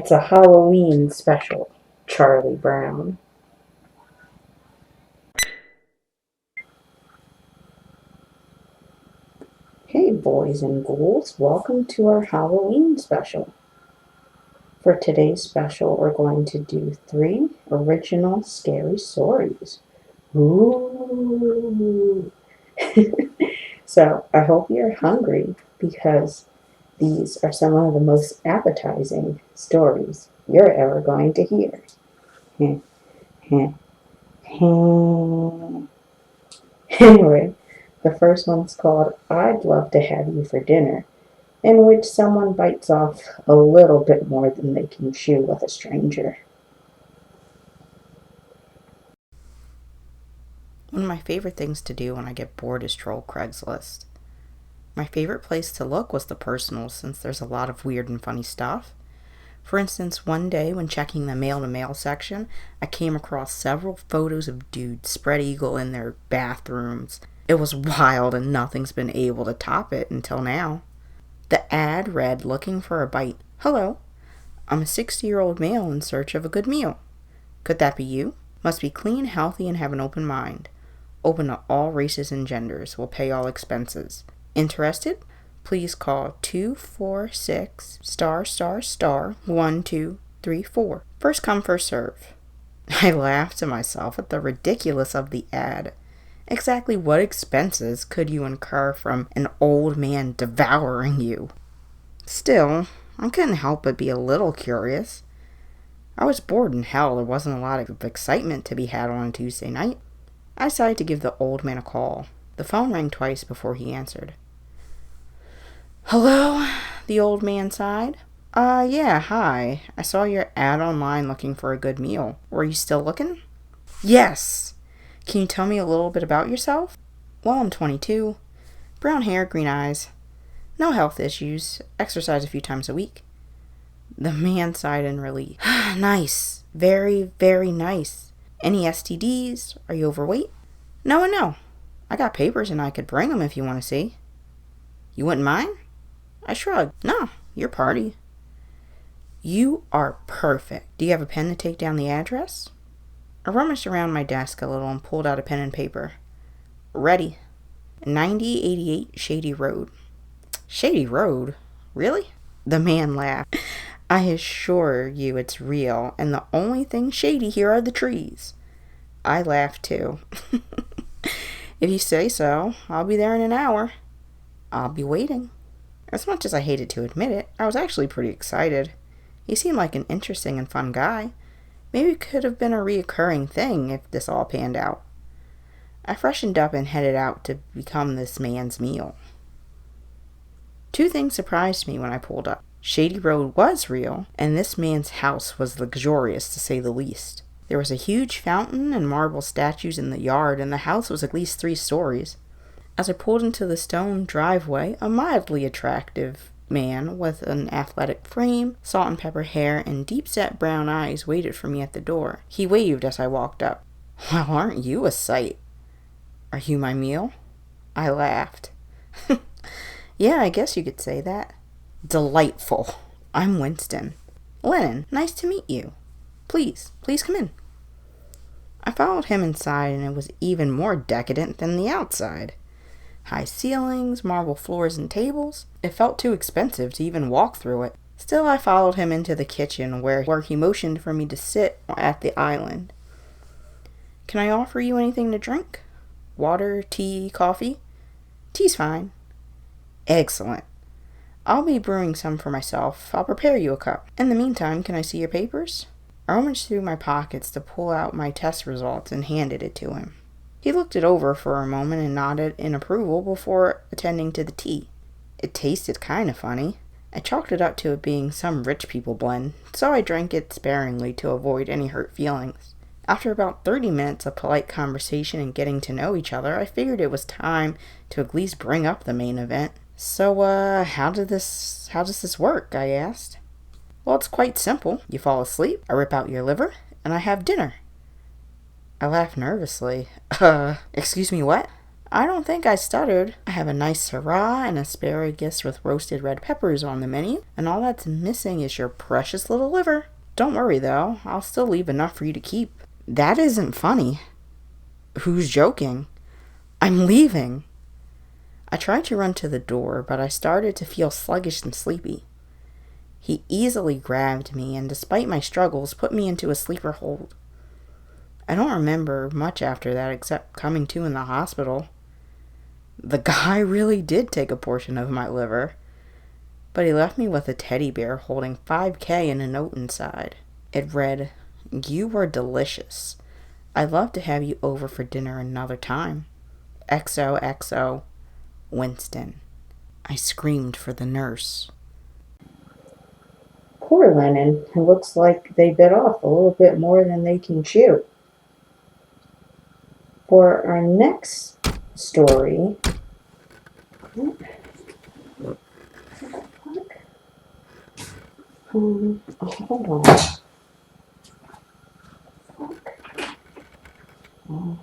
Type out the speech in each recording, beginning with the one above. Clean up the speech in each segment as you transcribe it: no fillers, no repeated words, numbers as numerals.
It's a Halloween special, Charlie Brown. Hey boys and ghouls, welcome to our Halloween special. For today's special, we're going to do 3 original scary stories. Ooh! So, I hope you're hungry because these are some of the most appetizing stories you're ever going to hear. Anyway, the first one's called I'd Love to Have You for Dinner, in which someone bites off a little bit more than they can chew with a stranger. One of my favorite things to do when I get bored is troll Craigslist. My favorite place to look was the personals since there's a lot of weird and funny stuff. For instance, one day when checking the mail-to-mail section, I came across several photos of dudes spread eagle in their bathrooms. It was wild and nothing's been able to top it until now. The ad read, looking for a bite. Hello, I'm a 60-year-old male in search of a good meal. Could that be you? Must be clean, healthy, and have an open mind. Open to all races and genders. Will pay all expenses. Interested? Please call 246***1234. First come, first serve. I laughed to myself at the ridiculous of the ad. Exactly what expenses could you incur from an old man devouring you? Still, I couldn't help but be a little curious. I was bored in hell. There wasn't a lot of excitement to be had on a Tuesday night. I decided to give the old man a call. The phone rang twice before he answered. Hello? The old man sighed. Yeah, hi. I saw your ad online looking for a good meal. Were you still looking? Yes. Can you tell me a little bit about yourself? Well, I'm 22. Brown hair, green eyes. No health issues. Exercise a few times a week. The man sighed in relief. Nice. Very, very nice. Any STDs? Are you overweight? No and no. I got papers and I could bring them if you want to see. You wouldn't mind? I shrugged. No, your party. You are perfect. Do you have a pen to take down the address? I rummaged around my desk a little and pulled out a pen and paper. Ready. 9088 Shady Road. Shady Road? Really? The man laughed. I assure you it's real, and the only thing shady here are the trees. I laughed too. If you say so, I'll be there in an hour. I'll be waiting. As much as I hated to admit it, I was actually pretty excited. He seemed like an interesting and fun guy. Maybe it could have been a reoccurring thing if this all panned out. I freshened up and headed out to become this man's meal. 2 things surprised me when I pulled up. Shady Road was real, and this man's house was luxurious to say the least. There was a huge fountain and marble statues in the yard, and the house was at least 3 stories. As I pulled into the stone driveway, a mildly attractive man with an athletic frame, salt and pepper hair, and deep-set brown eyes waited for me at the door. He waved as I walked up. Well, aren't you a sight? Are you my meal? I laughed. Yeah, I guess you could say that. Delightful. I'm Winston. Lennon, nice to meet you. Please come in. I followed him inside, and it was even more decadent than the outside. High ceilings, marble floors and tables. It felt too expensive to even walk through it. Still, I followed him into the kitchen where he motioned for me to sit at the island. Can I offer you anything to drink? Water, tea, coffee? Tea's fine. Excellent. I'll be brewing some for myself. I'll prepare you a cup. In the meantime, can I see your papers? I rummaged through my pockets to pull out my test results and handed it to him. He looked it over for a moment and nodded in approval before attending to the tea. It tasted kind of funny. I chalked it up to it being some rich people blend, so I drank it sparingly to avoid any hurt feelings. After about 30 minutes of polite conversation and getting to know each other, I figured it was time to at least bring up the main event. So, how does this work? I asked. Well, it's quite simple. You fall asleep, I rip out your liver, and I have dinner. I laughed nervously. Excuse me, what? I don't think I stuttered. I have a nice Syrah and asparagus with roasted red peppers on the menu, and all that's missing is your precious little liver. Don't worry, though. I'll still leave enough for you to keep. That isn't funny. Who's joking? I'm leaving. I tried to run to the door, but I started to feel sluggish and sleepy. He easily grabbed me and, despite my struggles, put me into a sleeper hold. I don't remember much after that except coming to in the hospital. The guy really did take a portion of my liver, but he left me with a teddy bear holding $5K and a note inside. It read, "You were delicious. I'd love to have you over for dinner another time. XOXO, Winston." I screamed for the nurse. Poor Lennon. It looks like they bit off a little bit more than they can chew. For our next story, hold on. Oh,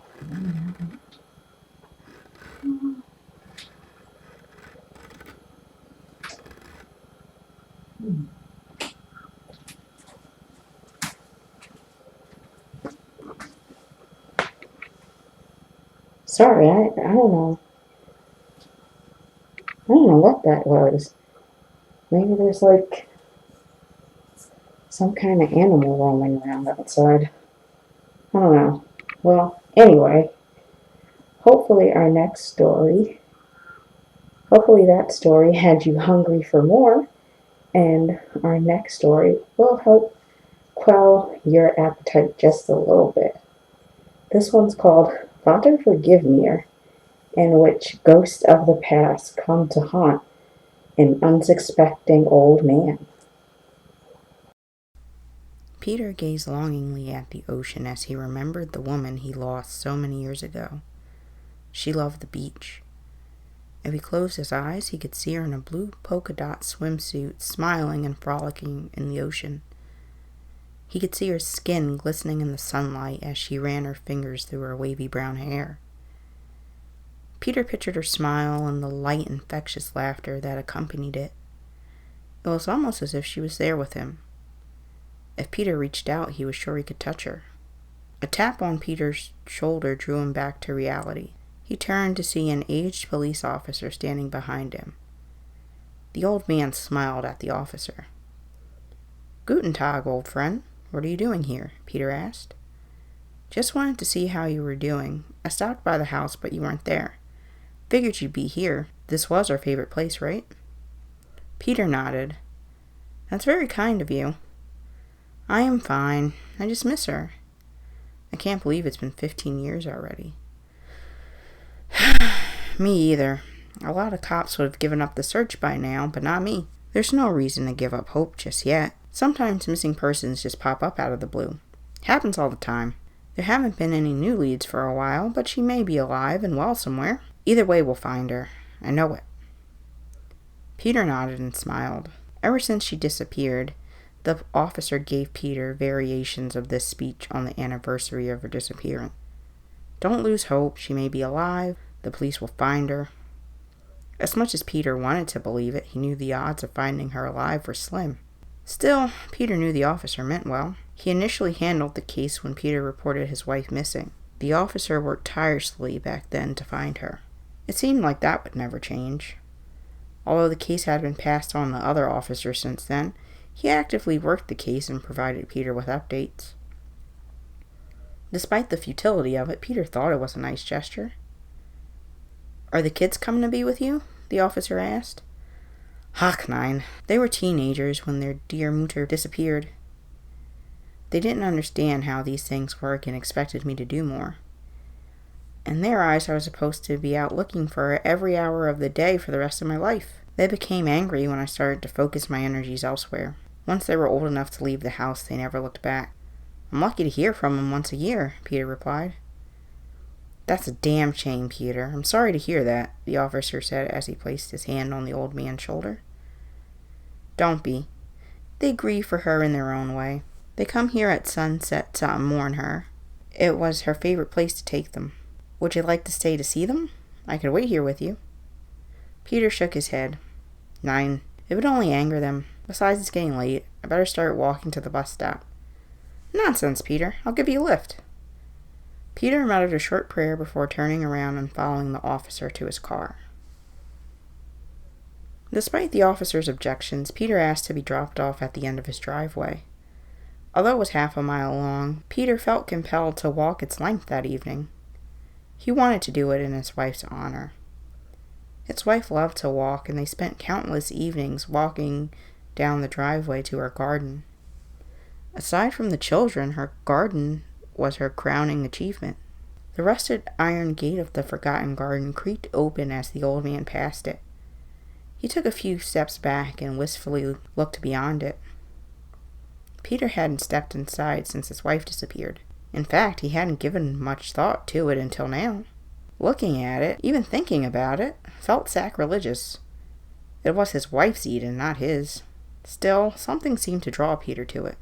sorry, I don't know. I don't know what that was. Maybe there's like some kind of animal roaming around outside. I don't know. Well, anyway, hopefully that story had you hungry for more, and our next story will help quell your appetite just a little bit. This one's called Vater Vergib Mir, in which ghosts of the past come to haunt an unsuspecting old man. Peter gazed longingly at the ocean as he remembered the woman he lost so many years ago. She loved the beach. If he closed his eyes, he could see her in a blue polka dot swimsuit, smiling and frolicking in the ocean. He could see her skin glistening in the sunlight as she ran her fingers through her wavy brown hair. Peter pictured her smile and the light, infectious laughter that accompanied it. It was almost as if she was there with him. If Peter reached out, he was sure he could touch her. A tap on Peter's shoulder drew him back to reality. He turned to see an aged police officer standing behind him. The old man smiled at the officer. "Guten Tag, old friend. What are you doing here?" Peter asked. "Just wanted to see how you were doing. I stopped by the house, but you weren't there. Figured you'd be here. This was our favorite place, right?" Peter nodded. "That's very kind of you." "I am fine. I just miss her. I can't believe it's been 15 years already." "Me either. A lot of cops would have given up the search by now, but not me. There's no reason to give up hope just yet. Sometimes missing persons just pop up out of the blue. Happens all the time. There haven't been any new leads for a while, but she may be alive and well somewhere. Either way, we'll find her. I know it." Peter nodded and smiled. Ever since she disappeared, the officer gave Peter variations of this speech on the anniversary of her disappearance. Don't lose hope. She may be alive. The police will find her. As much as Peter wanted to believe it, he knew the odds of finding her alive were slim. Still, Peter knew the officer meant well. He initially handled the case when Peter reported his wife missing. The officer worked tirelessly back then to find her. It seemed like that would never change. Although the case had been passed on to other officers since then, he actively worked the case and provided Peter with updates. Despite the futility of it, Peter thought it was a nice gesture. "Are the kids coming to be with you?" the officer asked. "Ach nein. They were teenagers when their dear Mutter disappeared. They didn't understand how these things work and expected me to do more. In their eyes, I was supposed to be out looking for her every hour of the day for the rest of my life. They became angry when I started to focus my energies elsewhere. Once they were old enough to leave the house, they never looked back." "I'm lucky to hear from them once a year," Peter replied. "That's a damn shame, Peter. I'm sorry to hear that," the officer said as he placed his hand on the old man's shoulder. "Don't be. They grieve for her in their own way. They come here at sunset to mourn her. It was her favorite place to take them." "Would you like to stay to see them?" I could wait here with you. Peter shook his head. 9. It would only anger them. Besides, it's getting late. I better start walking to the bus stop. Nonsense, Peter. I'll give you a lift. Peter muttered a short prayer before turning around and following the officer to his car. Despite the officer's objections, Peter asked to be dropped off at the end of his driveway. Although it was half a mile long, Peter felt compelled to walk its length that evening. He wanted to do it in his wife's honor. His wife loved to walk, and they spent countless evenings walking down the driveway to her garden. Aside from the children, her garden was her crowning achievement. The rusted iron gate of the forgotten garden creaked open as the old man passed it. He took a few steps back and wistfully looked beyond it. Peter hadn't stepped inside since his wife disappeared. In fact, he hadn't given much thought to it until now. Looking at it, even thinking about it, felt sacrilegious. It was his wife's Eden, not his. Still, something seemed to draw Peter to it.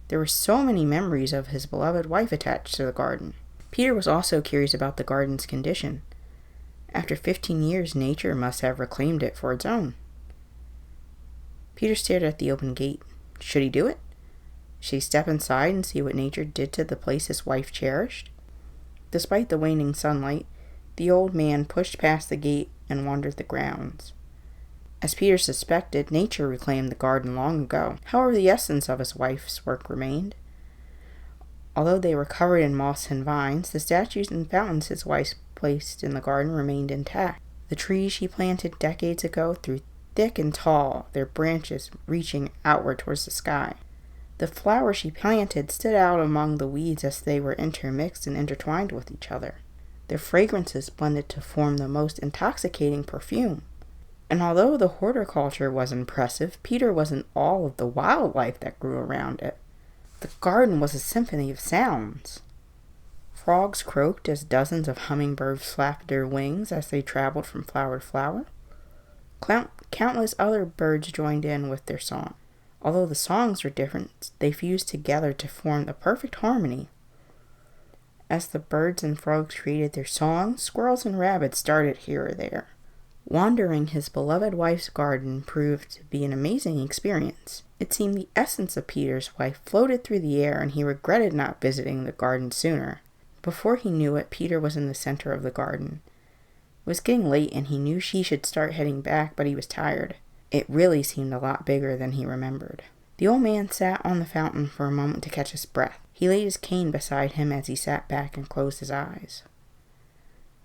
There were so many memories of his beloved wife attached to the garden. Peter was also curious about the garden's condition. After 15 years, nature must have reclaimed it for its own. Peter stared at the open gate. Should he do it? Should he step inside and see what nature did to the place his wife cherished? Despite the waning sunlight, the old man pushed past the gate and wandered the grounds. As Peter suspected, nature reclaimed the garden long ago. However, the essence of his wife's work remained. Although they were covered in moss and vines, the statues and fountains his wife placed in the garden remained intact. The trees she planted decades ago grew thick and tall, their branches reaching outward towards the sky. The flowers she planted stood out among the weeds as they were intermixed and intertwined with each other. Their fragrances blended to form the most intoxicating perfume. And although the horticulture was impressive, Peter was in awe of the wildlife that grew around it. The garden was a symphony of sounds. Frogs croaked as dozens of hummingbirds flapped their wings as they traveled from flower to flower. Countless other birds joined in with their song. Although the songs were different, they fused together to form the perfect harmony. As the birds and frogs created their songs, squirrels and rabbits darted here or there. Wandering his beloved wife's garden proved to be an amazing experience. It seemed the essence of Peter's wife floated through the air, and he regretted not visiting the garden sooner. Before he knew it, Peter was in the center of the garden. It was getting late, and he knew he should start heading back, but he was tired. It really seemed a lot bigger than he remembered. The old man sat on the fountain for a moment to catch his breath. He laid his cane beside him as he sat back and closed his eyes.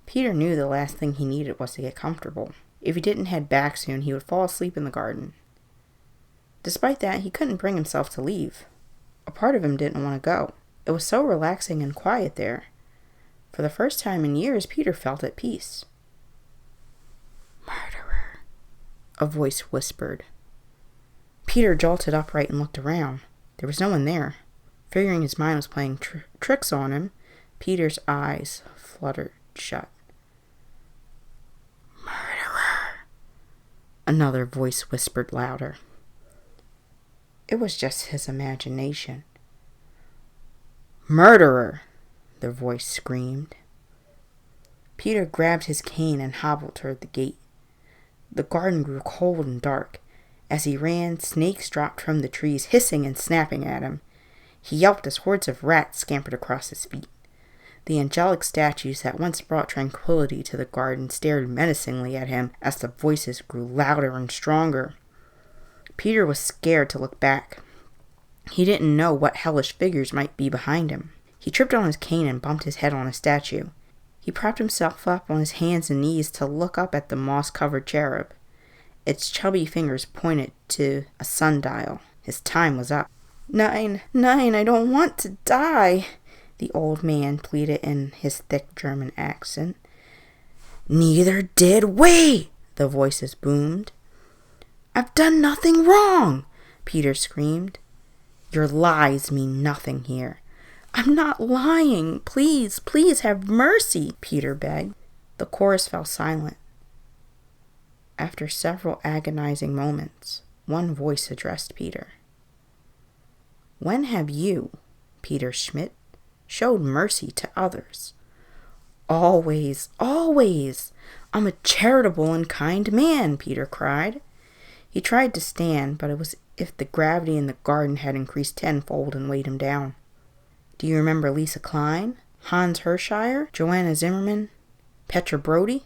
Peter knew the last thing he needed was to get comfortable. If he didn't head back soon, he would fall asleep in the garden. Despite that, he couldn't bring himself to leave. A part of him didn't want to go. It was so relaxing and quiet there. For the first time in years, Peter felt at peace. "Murderer," a voice whispered. Peter jolted upright and looked around. There was no one there. Figuring his mind was playing tricks on him, Peter's eyes fluttered shut. "Murderer," another voice whispered louder. It was just his imagination. "Murderer," the voice screamed. Peter grabbed his cane and hobbled toward the gate. The garden grew cold and dark. As he ran, snakes dropped from the trees, hissing and snapping at him. He yelped as hordes of rats scampered across his feet. The angelic statues that once brought tranquility to the garden stared menacingly at him as the voices grew louder and stronger. Peter was scared to look back. He didn't know what hellish figures might be behind him. He tripped on his cane and bumped his head on a statue. He propped himself up on his hands and knees to look up at the moss-covered cherub. Its chubby fingers pointed to a sundial. His time was up. Nine, I don't want to die," the old man pleaded in his thick German accent. "Neither did we," the voices boomed. "I've done nothing wrong," Peter screamed. "Your lies mean nothing here." "I'm not lying. Please have mercy," Peter begged. The chorus fell silent. After several agonizing moments, one voice addressed Peter. "When have you, Peter Schmidt, showed mercy to others? Always, always. I'm a charitable and kind man, Peter cried. He tried to stand, but it was as if the gravity in the garden had increased tenfold and weighed him down. Do you remember Lisa Klein, Hans Hershire, Joanna Zimmerman, Petra Brody?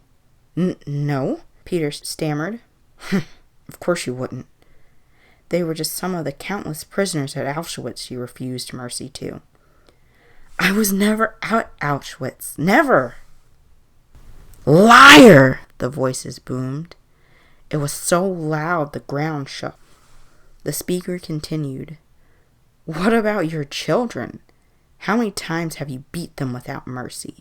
No, Peter stammered. Of course you wouldn't. They were just some of the countless prisoners at Auschwitz you refused mercy to. I was never at Auschwitz. Never! Liar! The voices boomed. It was so loud the ground shook. The speaker continued. What about your children? How many times have you beat them without mercy?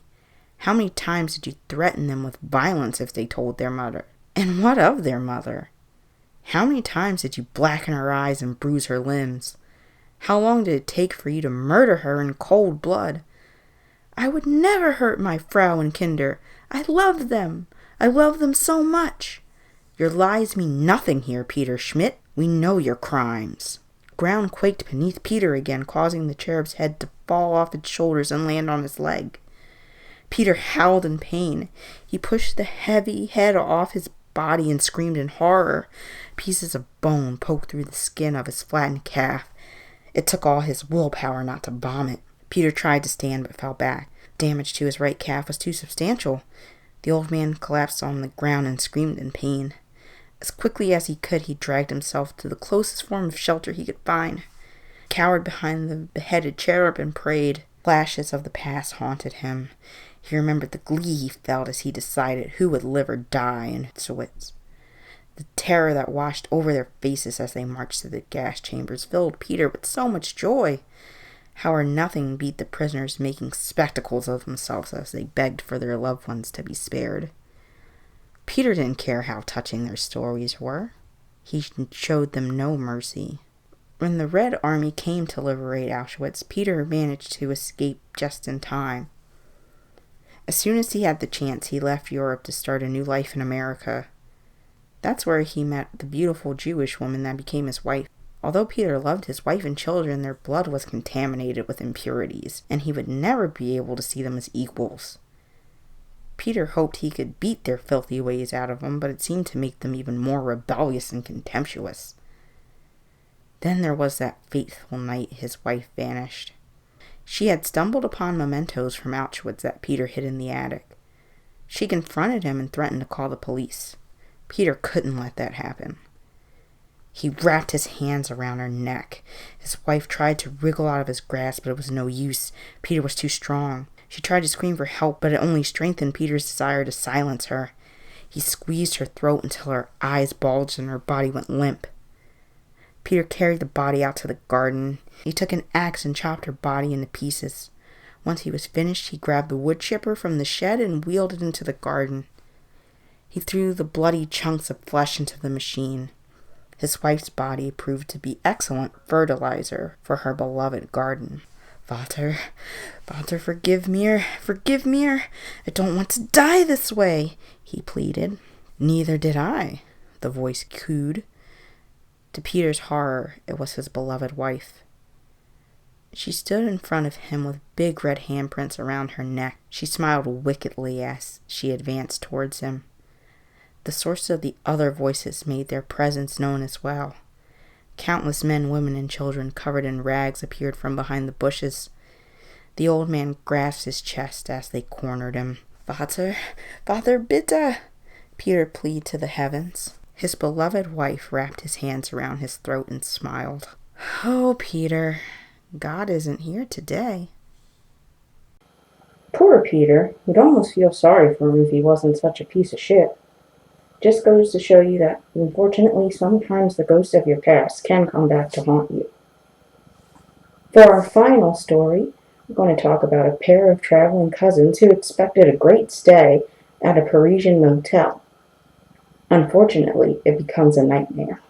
How many times did you threaten them with violence if they told their mother? And what of their mother? How many times did you blacken her eyes and bruise her limbs? How long did it take for you to murder her in cold blood? I would never hurt my Frau and Kinder. I love them. I love them so much. Your lies mean nothing here, Peter Schmidt. We know your crimes. Ground quaked beneath Peter again, causing the cherub's head to fall off its shoulders and land on his leg. Peter howled in pain. He pushed the heavy head off his body and screamed in horror. Pieces of bone poked through the skin of his flattened calf. It took all his willpower not to vomit. Peter tried to stand but fell back. Damage to his right calf was too substantial. The old man collapsed on the ground and screamed in pain. As quickly as he could, he dragged himself to the closest form of shelter he could find. Cowered behind the beheaded cherub and prayed. Flashes of the past haunted him. He remembered the glee he felt as he decided who would live or die in Auschwitz. The terror that washed over their faces as they marched to the gas chambers filled Peter with so much joy. However, nothing beat the prisoners making spectacles of themselves as they begged for their loved ones to be spared. Peter didn't care how touching their stories were. He showed them no mercy. When the Red Army came to liberate Auschwitz, Peter managed to escape just in time. As soon as he had the chance, he left Europe to start a new life in America. That's where he met the beautiful Jewish woman that became his wife. Although Peter loved his wife and children, their blood was contaminated with impurities, and he would never be able to see them as equals. Peter hoped he could beat their filthy ways out of them, but it seemed to make them even more rebellious and contemptuous. Then there was that fateful night his wife vanished. She had stumbled upon mementos from Auschwitz that Peter hid in the attic. She confronted him and threatened to call the police. Peter couldn't let that happen. He wrapped his hands around her neck. His wife tried to wriggle out of his grasp, but it was no use. Peter was too strong. She tried to scream for help, but it only strengthened Peter's desire to silence her. He squeezed her throat until her eyes bulged and her body went limp. Peter carried the body out to the garden. He took an axe and chopped her body into pieces. Once he was finished, he grabbed the wood chipper from the shed and wheeled it into the garden. He threw the bloody chunks of flesh into the machine. His wife's body proved to be excellent fertilizer for her beloved garden. Vater Vergib Mir, forgive Mir. I don't want to die this way, he pleaded. Neither did I, the voice cooed. To Peter's horror, it was his beloved wife. She stood in front of him with big red handprints around her neck. She smiled wickedly as she advanced towards him. The source of the other voices made their presence known as well. Countless men, women, and children covered in rags appeared from behind the bushes. The old man grasped his chest as they cornered him. Vater bitte, Peter pleaded to the heavens. His beloved wife wrapped his hands around his throat and smiled. Oh, Peter, God isn't here today. Poor Peter. You'd almost feel sorry for him if he wasn't such a piece of shit. Just goes to show you that, unfortunately, sometimes the ghosts of your past can come back to haunt you. For our final story, we're going to talk about a pair of traveling cousins who expected a great stay at a Parisian motel. Unfortunately, it becomes a nightmare.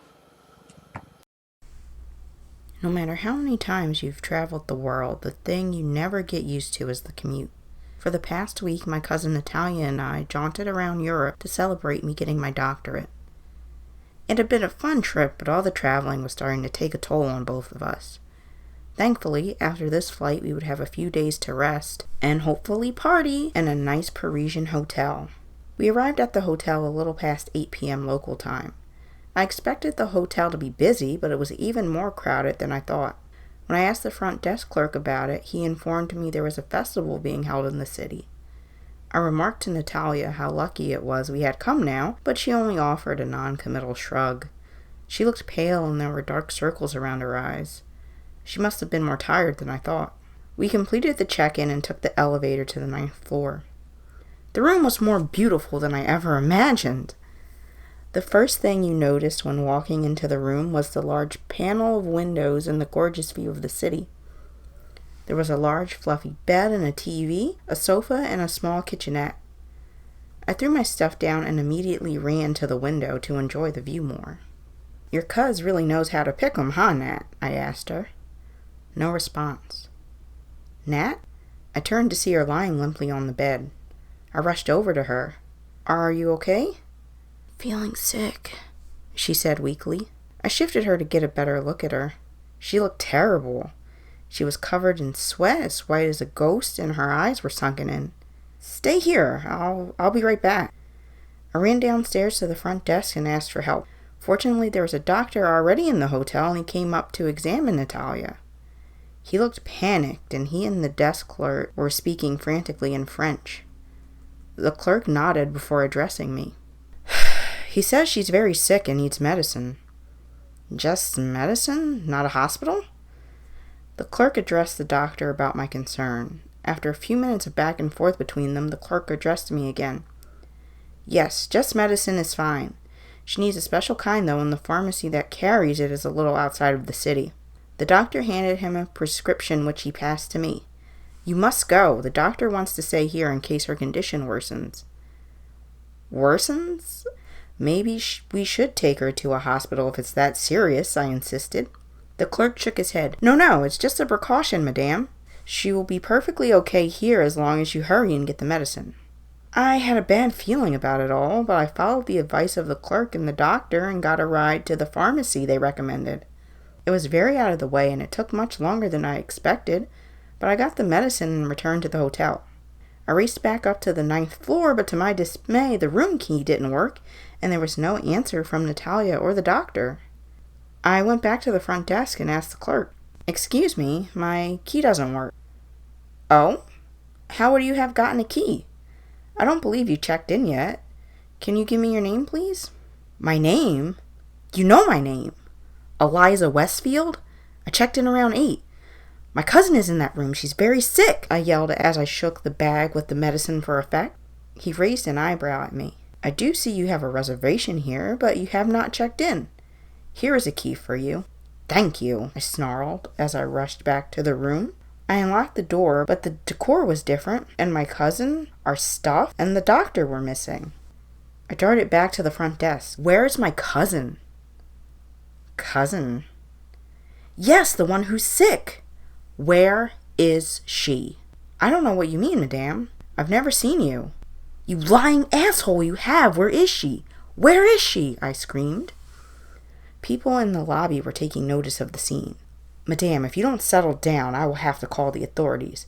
No matter how many times you've traveled the world, the thing you never get used to is the commute. For the past week, my cousin Natalia and I jaunted around Europe to celebrate me getting my doctorate. It had been a fun trip, but all the traveling was starting to take a toll on both of us. Thankfully, after this flight, we would have a few days to rest and hopefully party in a nice Parisian hotel. We arrived at the hotel a little past 8 p.m. local time. I expected the hotel to be busy, but it was even more crowded than I thought. When I asked the front desk clerk about it, he informed me there was a festival being held in the city. I remarked to Natalia how lucky it was we had come now, but she only offered a non-committal shrug. She looked pale and there were dark circles around her eyes. She must have been more tired than I thought. We completed the check-in and took the elevator to the 9th floor. The room was more beautiful than I ever imagined. The first thing you noticed when walking into the room was the large panel of windows and the gorgeous view of the city. There was a large fluffy bed and a TV, a sofa, and a small kitchenette. I threw my stuff down and immediately ran to the window to enjoy the view more. "Your cuz really knows how to pick 'em, huh, Nat?" I asked her. No response. "Nat?" I turned to see her lying limply on the bed. I rushed over to her. "Are you okay?" "Feeling sick," she said weakly. I shifted her to get a better look at her. She looked terrible. She was covered in sweat, as white as a ghost, and her eyes were sunken in. "Stay here. I'll be right back." I ran downstairs to the front desk and asked for help. Fortunately, there was a doctor already in the hotel, and he came up to examine Natalia. He looked panicked, and he and the desk clerk were speaking frantically in French. The clerk nodded before addressing me. "He says she's very sick and needs medicine." "Just medicine? Not a hospital?" The clerk addressed the doctor about my concern. After a few minutes of back and forth between them, the clerk addressed me again. "Yes, just medicine is fine. She needs a special kind, though, and the pharmacy that carries it is a little outside of the city." The doctor handed him a prescription which he passed to me. "You must go. The doctor wants to stay here in case her condition worsens." "Worsens? Maybe we should take her to a hospital if it's that serious," I insisted. The clerk shook his head. No, it's just a precaution, madame. She will be perfectly okay here as long as you hurry and get the medicine." I had a bad feeling about it all, but I followed the advice of the clerk and the doctor and got a ride to the pharmacy they recommended. It was very out of the way and it took much longer than I expected, but I got the medicine and returned to the hotel. I raced back up to the 9th floor, but to my dismay, the room key didn't work, and there was no answer from Natalia or the doctor. I went back to the front desk and asked the clerk, "Excuse me, my key doesn't work." "Oh? How would you have gotten a key? I don't believe you checked in yet. Can you give me your name, please?" "My name? You know my name. Eliza Westfield? I checked in around 8. My cousin is in that room. She's very sick," I yelled as I shook the bag with the medicine for effect. He raised an eyebrow at me. "I do see you have a reservation here, but you have not checked in. Here is a key for you." "Thank you," I snarled as I rushed back to the room. I unlocked the door, but the decor was different, and my cousin, our stuff, and the doctor were missing. I darted back to the front desk. "Where is my cousin?" "Cousin?" "Yes, the one who's sick. Where is she?" "I don't know what you mean, madame. I've never seen you." "You lying asshole, you have. Where is she? Where is she?" I screamed. People in the lobby were taking notice of the scene. "Madame, if you don't settle down, I will have to call the authorities."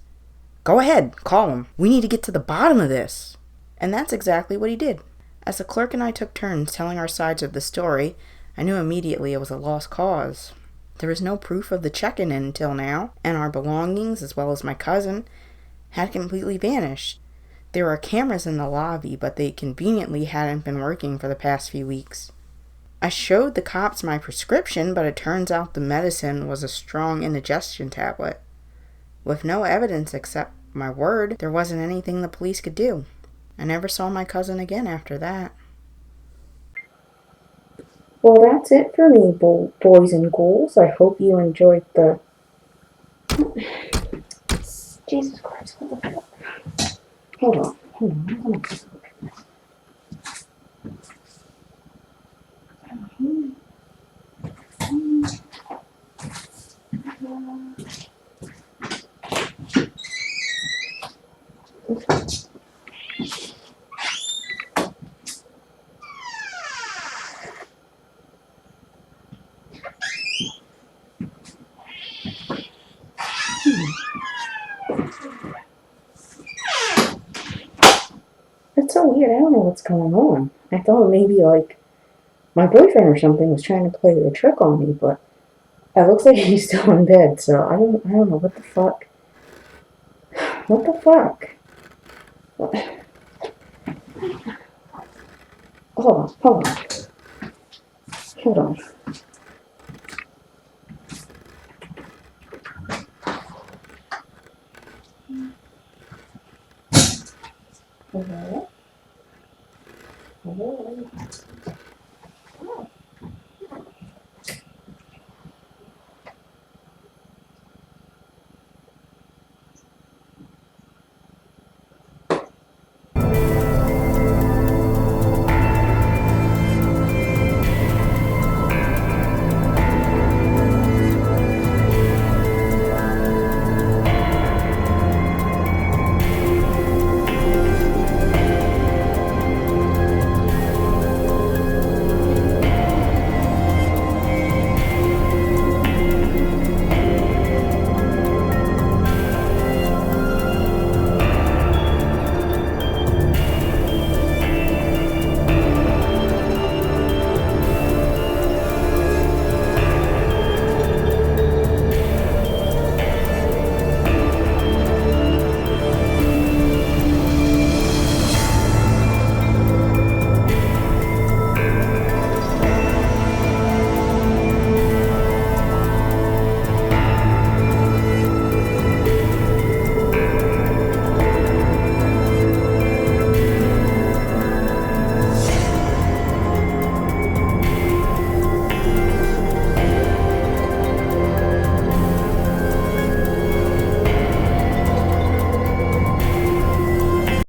"Go ahead, call them. We need to get to the bottom of this." And that's exactly what he did. As the clerk and I took turns telling our sides of the story, I knew immediately it was a lost cause. There was no proof of the check-in until now, and our belongings, as well as my cousin, had completely vanished. There were cameras in the lobby, but they conveniently hadn't been working for the past few weeks. I showed the cops my prescription, but it turns out the medicine was a strong indigestion tablet. With no evidence except my word, there wasn't anything the police could do. I never saw my cousin again after that. Well, that's it for me, boys and ghouls. I hope you enjoyed the... Jesus Christ, what the hell? Hold on. I'm gonna just look at this. It's so weird. I don't know what's going on. I thought maybe like my boyfriend or something was trying to play a trick on me, but it looks like he's still in bed. So I don't know what the fuck. What the fuck? Hold on, hold on. Hello? Hello?